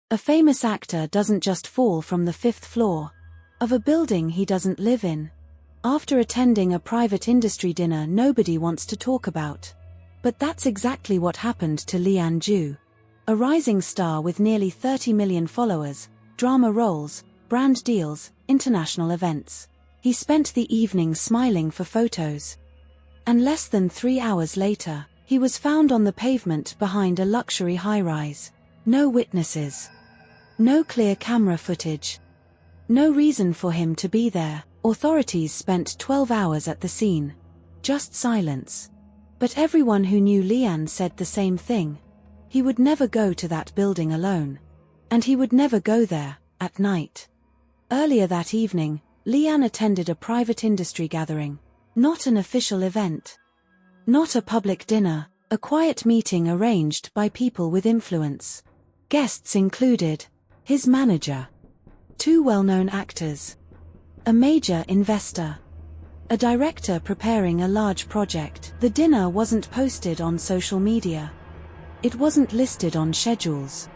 A famous actor doesn't just fall from the 5th floor of a building he doesn't live in. After attending a private industry dinner nobody wants to talk about. But that's exactly what happened to Lian Zhou. A rising star with nearly 30 million followers, drama roles, brand deals, international events. He spent the evening smiling for photos. And less than 3 hours later, he was found on the pavement behind a luxury high-rise. No witnesses. No clear camera footage. No reason for him to be there. Authorities spent 12 hours at the scene. Just silence. But everyone who knew Lian said the same thing. He would never go to that building alone. And he would never go there, at night. Earlier that evening, Lian attended a private industry gathering. Not an official event. Not a public dinner, a quiet meeting arranged by people with influence. Guests included his manager, 2 well-known actors, a major investor, a director preparing a large project. The dinner wasn't posted on social media. It wasn't listed on schedules.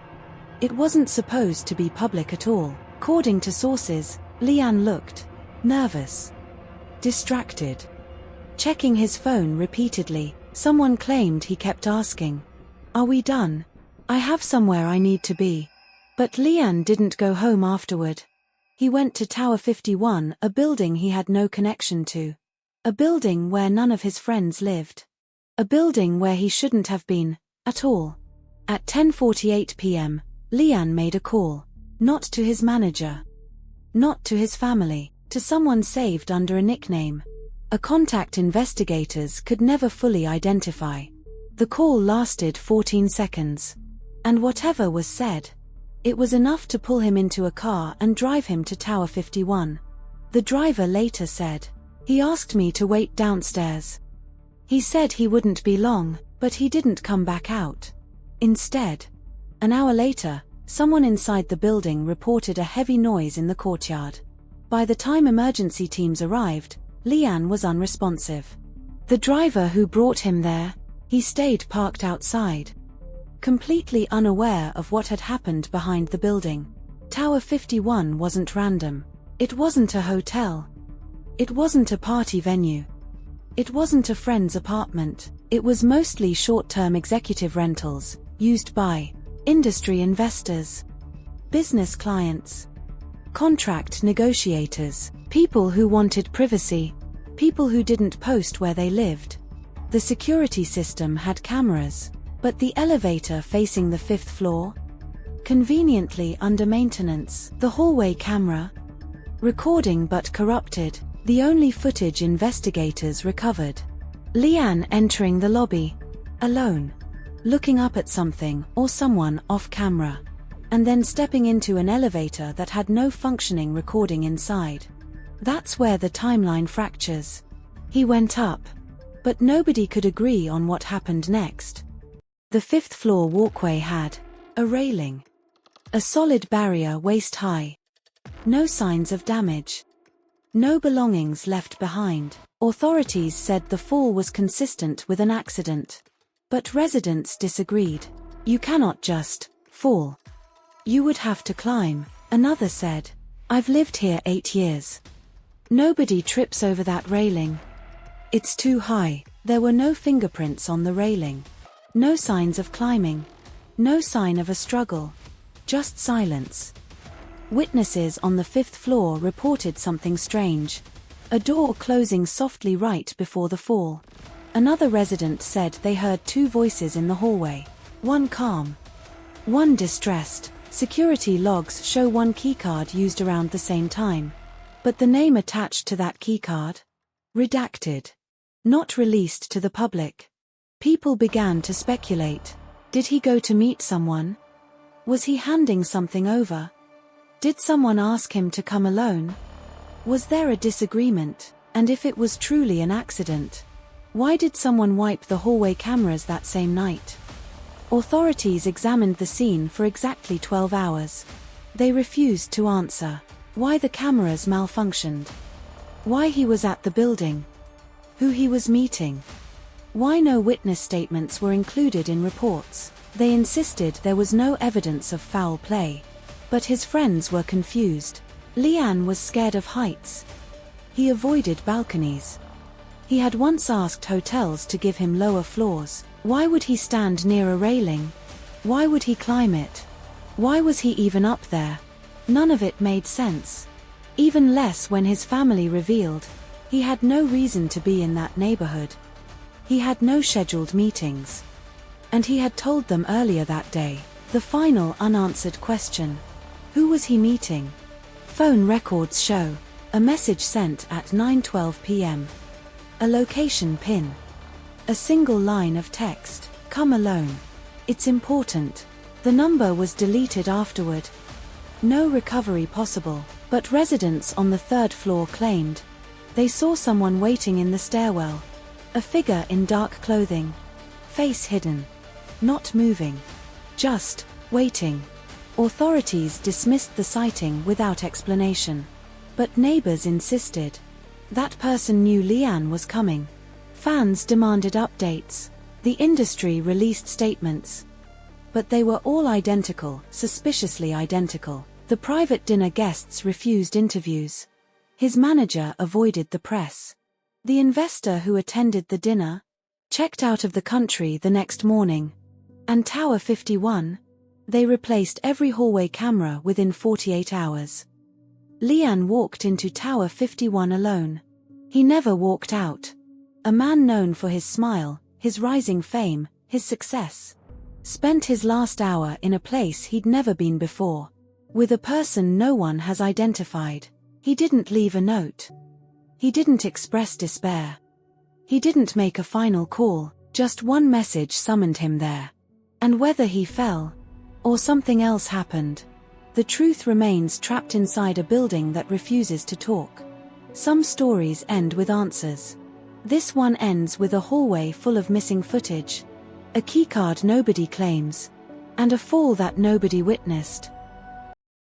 It wasn't supposed to be public at all. According to sources, Lian looked nervous, distracted, checking his phone repeatedly. Someone claimed he kept asking, "Are we done? I have somewhere I need to be." But Lian didn't go home afterward. He went to Tower 51, a building he had no connection to. A building where none of his friends lived. A building where he shouldn't have been, at all. At 10:48 p.m., Lian made a call. Not to his manager. Not to his family. To someone saved under a nickname. A contact investigators could never fully identify. The call lasted 14 seconds. And whatever was said, it was enough to pull him into a car and drive him to Tower 51. The driver later said, "He asked me to wait downstairs. He said he wouldn't be long, but he didn't come back out." Instead, an hour later, someone inside the building reported a heavy noise in the courtyard. By the time emergency teams arrived, Lian was unresponsive. The driver who brought him there, he stayed parked outside, completely unaware of what had happened behind the building. Tower 51 wasn't random. It wasn't a hotel. It wasn't a party venue. It wasn't a friend's apartment. It was mostly short-term executive rentals, used by industry investors, business clients, contract negotiators, people who wanted privacy, people who didn't post where they lived. The security system had cameras, but the elevator facing the 5th floor? Conveniently under maintenance. The hallway camera? Recording but corrupted. The only footage investigators recovered. Lian entering the lobby, alone, looking up at something or someone off camera, and then stepping into an elevator that had no functioning recording inside. That's where the timeline fractures. He went up, but nobody could agree on what happened next. The 5th floor walkway had a railing, a solid barrier waist high. No signs of damage. No belongings left behind. Authorities said the fall was consistent with an accident. But residents disagreed. "You cannot just fall. You would have to climb," another said. "I've lived here 8 years. Nobody trips over that railing. It's too high." There were no fingerprints on the railing. No signs of climbing. No sign of a struggle. Just silence. Witnesses on the 5th floor reported something strange. A door closing softly right before the fall. Another resident said they heard 2 voices in the hallway. One calm, one distressed. Security logs show one keycard used around the same time. But the name attached to that keycard? Redacted. Not released to the public. People began to speculate. Did he go to meet someone? Was he handing something over? Did someone ask him to come alone? Was there a disagreement? And if it was truly an accident, why did someone wipe the hallway cameras that same night? Authorities examined the scene for exactly 12 hours. They refused to answer why the cameras malfunctioned, why he was at the building, who he was meeting, Why no witness statements were included in reports? They insisted there was no evidence of foul play. But his friends were confused. Lian was scared of heights. He avoided balconies. He had once asked hotels to give him lower floors. Why would he stand near a railing? Why would he climb it? Why was he even up there? None of it made sense. Even less when his family revealed he had no reason to be in that neighborhood. He had no scheduled meetings. And he had told them earlier that day. The final unanswered question. Who was he meeting? Phone records show a message sent at 9:12 p.m. A location pin. A single line of text. Come alone. It's important. The number was deleted afterward. No recovery possible, but residents on the third floor claimed they saw someone waiting in the stairwell. A figure in dark clothing. Face hidden. Not moving. Just waiting. Authorities dismissed the sighting without explanation. But neighbors insisted. That person knew Lian was coming. Fans demanded updates. The industry released statements. But they were all identical, suspiciously identical. The private dinner guests refused interviews. His manager avoided the press. The investor who attended the dinner checked out of the country the next morning. And Tower 51? They replaced every hallway camera within 48 hours. Lian walked into Tower 51 alone. He never walked out. A man known for his smile, his rising fame, his success. Spent his last hour in a place he'd never been before. With a person no one has identified. He didn't leave a note. He didn't express despair. He didn't make a final call, just one message summoned him there. And whether he fell, or something else happened, the truth remains trapped inside a building that refuses to talk. Some stories end with answers. This one ends with a hallway full of missing footage, a keycard nobody claims, and a fall that nobody witnessed.